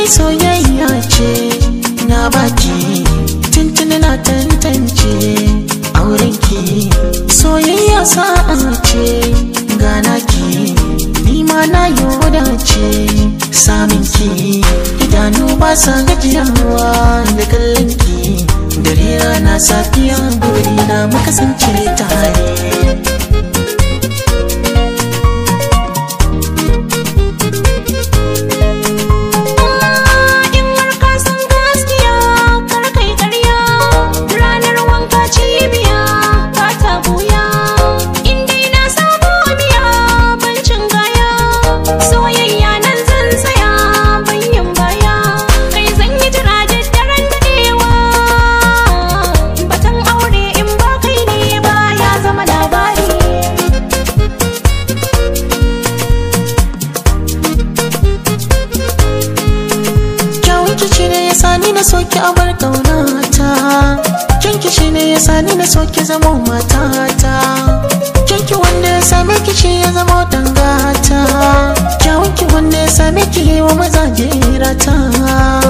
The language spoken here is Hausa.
soyayya ce na baki tuntuni na tantance aurenki. Soyayya sa'a ce gana ki nima na yoda ce saminki. Idanu ba sa gajiyawa da kallonki, dare rana safiya burina mu kasance tare. Sani na soki abar kaunata, kinki shine ya sani na soki zama matata. Kinki wanda ya same ki shi ya zama dangata, kyawunki wanda ya same ki yi wa mazaje rata.